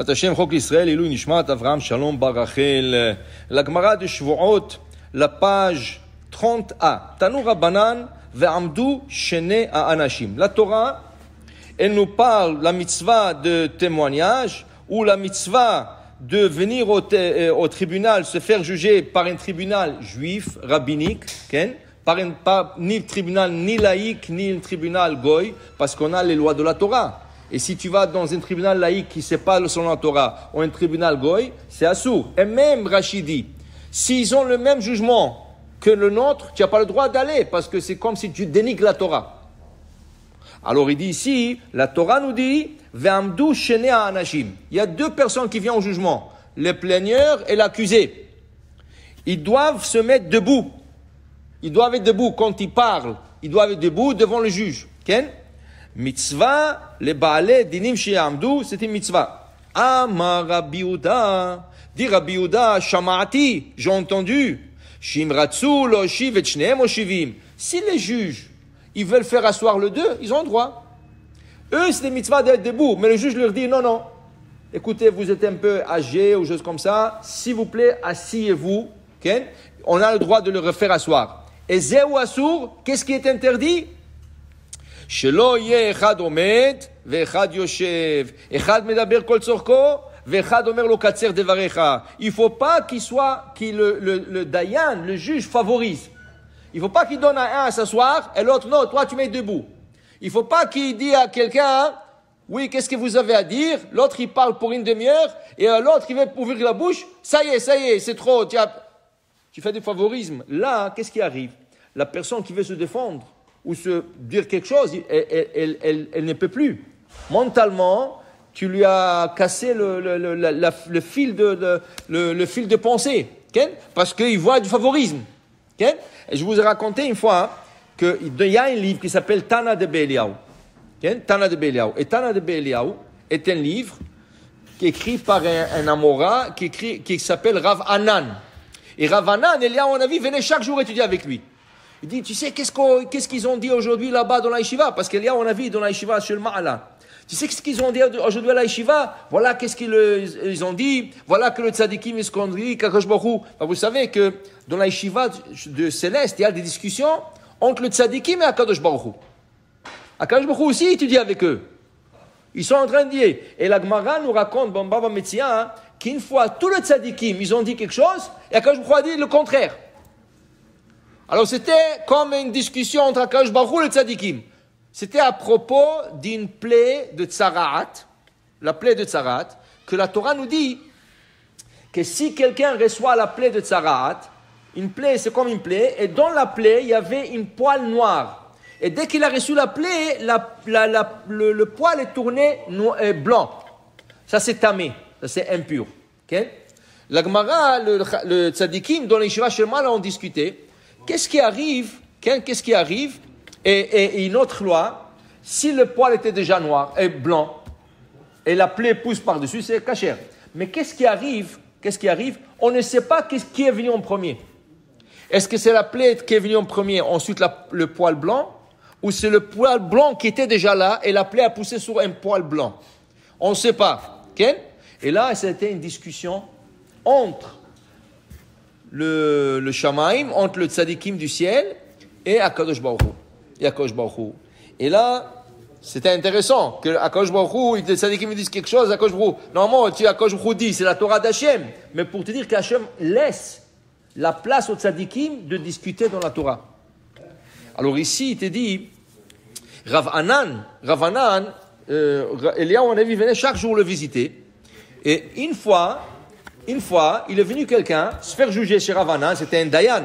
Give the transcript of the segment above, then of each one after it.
Hashem Chok Israël, Ilou Nishmat, Avraham Shalom Bar Rachel. La Gemara de Shvuot, la page 30a. Tanu Rabbanan ve'amdu shene ha'anashim. La Torah, elle nous parle la mitzvah de témoignage ou la mitzvah de venir au tribunal, se faire juger par un tribunal juif, rabbinique, ni le tribunal ni laïque, ni le tribunal goy, parce qu'on a les lois de la Torah. Et si tu vas dans un tribunal laïque qui ne sait pas selon la Torah, ou un tribunal goy, c'est assourd. Et même Rachidi, s'ils ont le même jugement que le nôtre, tu n'as pas le droit d'aller, parce que c'est comme si tu dénigres la Torah. Alors il dit ici, la Torah nous dit, Ve'amdu shene ha'anashim. Il y a deux personnes qui viennent au jugement, le plaigneur et l'accusé. Ils doivent se mettre debout. Ils doivent être debout quand ils parlent. Ils doivent être debout devant le juge. Ken? Mitzvah, les baalei dinim she'amdu, c'est une mitzvah. Amar Rabbi Yehuda, dit Rabbi Yehuda, shama'ati, j'ai entendu. Shimratsu lo shiv et shneem o shivim. Si les juges ils veulent faire asseoir le deux, ils ont le droit. Eux, c'est des mitzvahs d'être debout. Mais le juge leur dit, non, non. Écoutez, vous êtes un peu âgés ou choses comme ça. S'il vous plaît, asseyez-vous. Okay? On a le droit de le refaire asseoir. Et zéou assour, qu'est-ce qui est interdit? Shelo yeh echad omed, ve'echad yoshev. Echad medaber kol tzorko, ve'echad omer lo katser devarecha. Il ne faut pas le dayan, le juge, favorise. Il ne faut pas qu'il donne à un à s'asseoir et l'autre, non, toi tu mets debout. Il ne faut pas qu'il dise à quelqu'un, oui, qu'est-ce que vous avez à dire? L'autre, il parle pour une demi-heure et l'autre, il veut ouvrir la bouche. Ça y est, c'est trop. Tu fais du favorisme. Là, qu'est-ce qui arrive? La personne qui veut se défendre ou se dire quelque chose, elle ne peut plus. Mentalement, tu lui as cassé le fil de pensée. Okay? Parce qu'il voit du favorisme. Okay? Et je vous ai raconté une fois qu'il y a un livre qui s'appelle Tana de Beliaou. Okay? Tana de Beliaou. Et Tana de Beliaou est un livre qui est écrit par un Amora qui s'appelle Rav Anan. Et Rav Anan, Eliaou Hanavi venait chaque jour étudier avec lui. Il dit, tu sais, qu'est-ce qu'ils ont dit aujourd'hui là-bas dans la yeshiva? Parce qu'Eliaou Hanavi dans la yeshiva sur le Ma'ala. Tu sais ce qu'ils ont dit aujourd'hui à la yeshiva? Voilà qu'est-ce qu'ils ont dit. Voilà que le tzadikim est ce qu'on dit, Kadosh Baruch Hu. Vous savez que dans la yeshiva de Céleste, il y a des discussions entre le tzadikim et Akadosh Baruch Hu. Akadosh Baruch Hu aussi étudie avec eux. Ils sont en train de dire. Et la Gemara nous raconte, bon, Baba Metzia, qu'une fois, tous les tzadikim, ils ont dit quelque chose, et Akadosh Baruch Hu a dit le contraire. Alors c'était comme une discussion entre Akadosh Baruch Hu et le tzadikim. C'était à propos d'une plaie de Tsaraat, la plaie de Tsaraat, que la Torah nous dit que si quelqu'un reçoit la plaie de Tsaraat, une plaie c'est comme une plaie, et dans la plaie il y avait une poêle noire. Et dès qu'il a reçu la plaie, le poil est tourné blanc. Ça c'est tamé, ça c'est impur. Okay? La Gemara, le tzadikim, dans les Yeshiva Shelma, là on discutait, qu'est-ce qui arrive et une autre loi, si le poil était déjà noir et blanc, et la plaie pousse par-dessus, c'est kasher. Mais qu'est-ce qui arrive? On ne sait pas qui est venu en premier. Est-ce que c'est la plaie qui est venue en premier, ensuite le poil blanc, ou c'est le poil blanc qui était déjà là, et la plaie a poussé sur un poil blanc? On ne sait pas. Okay? Et là, c'était une discussion entre le Shamaim, entre le tzadikim du ciel, et Akadosh Baruch Hu. Et là, c'était intéressant que Akadosh Baruch Hu, les tzadikim me disent quelque chose, Akadosh Baruch Hu. Normalement, Akadosh Baruch Hu dit, c'est la Torah d'Hachem. Mais pour te dire qu'Hachem laisse la place aux tzadikim de discuter dans la Torah. Alors ici, il te dit, Rav Anan, Eliaou Hanavi venait chaque jour le visiter. Et une fois, il est venu quelqu'un se faire juger chez Rav Anan, c'était un dayan.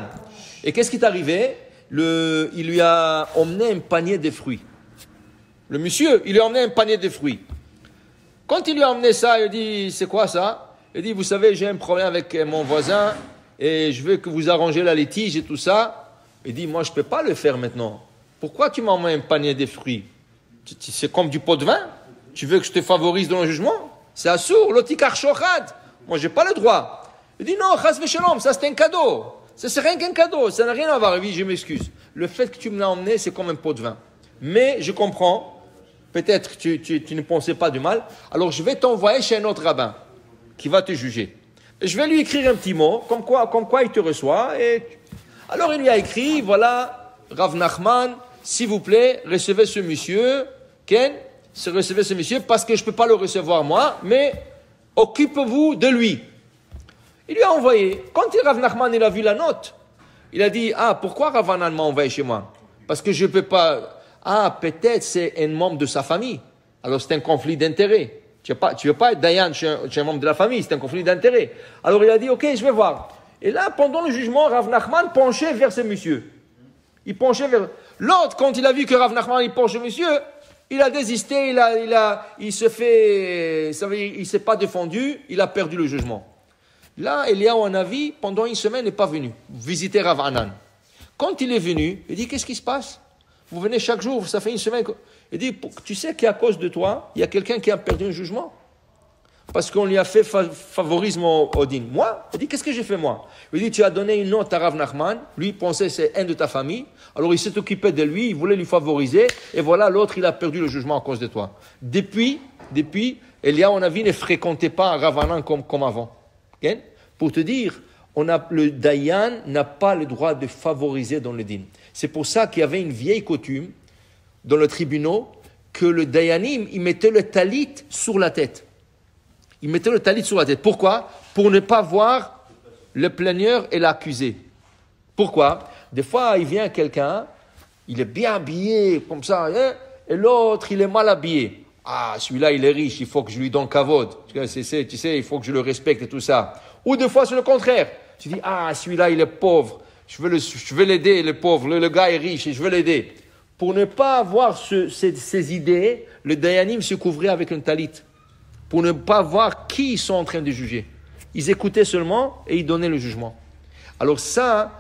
Et qu'est-ce qui est arrivé? Il lui a emmené un panier de fruits. Le monsieur, il lui a emmené un panier de fruits. Quand il lui a emmené ça, il dit, c'est quoi ça? Il dit, vous savez, j'ai un problème avec mon voisin et je veux que vous arrangez la litige et tout ça. Il dit, moi, je ne peux pas le faire maintenant. Pourquoi tu m'emmènes un panier de fruits? C'est comme du pot de vin? Tu veux que je te favorise dans le jugement? C'est assour, l'otikar shochad. Moi, je n'ai pas le droit. Il dit, non, chas v'shalom, ça c'est un cadeau. Ça c'est rien qu'un cadeau, ça n'a rien à voir. Oui, je m'excuse. Le fait que tu me l'as emmené, c'est comme un pot de vin. Mais je comprends peut-être tu ne pensais pas du mal, alors je vais t'envoyer chez un autre rabbin qui va te juger. Et je vais lui écrire un petit mot, comme quoi il te reçoit. Alors il lui a écrit, voilà, Rav Nachman, s'il vous plaît, recevez ce monsieur, Ken, recevez ce monsieur, parce que je ne peux pas le recevoir moi, mais occupez-vous de lui. Il lui a envoyé. Quand Rav Nachman il a vu la note, il a dit, pourquoi Rav Hanan m'a envoyé chez moi? Parce que je ne peux pas... peut-être c'est un membre de sa famille. Alors c'est un conflit d'intérêts. Tu ne veux pas être Dayan chez un membre de la famille, c'est un conflit d'intérêts. Alors il a dit, ok, je vais voir. Et là, pendant le jugement, Rav Nachman penchait vers ce monsieur. Il penchait vers... L'autre, quand il a vu que Rav Nachman il penche vers monsieur, il a désisté, il s'est pas défendu, il a perdu le jugement. Là, Eliyahu Hanavi, pendant une semaine, n'est pas venu visiter Rav Hanan. Quand il est venu, il dit, qu'est-ce qui se passe? Vous venez chaque jour, ça fait une semaine. Il dit, tu sais qu'à cause de toi, il y a quelqu'un qui a perdu un jugement. Parce qu'on lui a fait favorisme au din. Moi? Il dit, qu'est-ce que j'ai fait moi? Il dit, tu as donné une note à Rav Nachman, lui il pensait que c'est un de ta famille, alors il s'est occupé de lui, il voulait lui favoriser, et voilà, l'autre il a perdu le jugement à cause de toi. Depuis, Eliyahu Hanavi ne fréquentait pas Rav Hanan comme avant. Okay? Pour te dire, le Dayan n'a pas le droit de favoriser dans le din. C'est pour ça qu'il y avait une vieille coutume dans le tribunal que le Dayanim, il mettait le talit sur la tête. Il mettait le talit sur la tête. Pourquoi? Pour ne pas voir le plaigneur et l'accusé. Pourquoi? Des fois, il vient quelqu'un, il est bien habillé, comme ça, et l'autre, il est mal habillé. Celui-là, il est riche, il faut que je lui donne kavod. Tu sais, il faut que je le respecte et tout ça. Ou des fois, c'est le contraire. Tu dis, celui-là, il est pauvre. Je veux l'aider, le pauvre. Le gars est riche et je veux l'aider. Pour ne pas avoir ces idées, le Dayanim se couvrait avec un talit. Pour ne pas voir qui ils sont en train de juger. Ils écoutaient seulement et ils donnaient le jugement. Alors ça,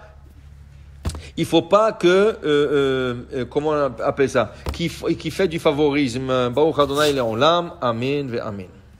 il ne faut pas que, comment on appelle ça, qui fait du favorisme. Baruch Adonai Le'olam, Amen ve Amen.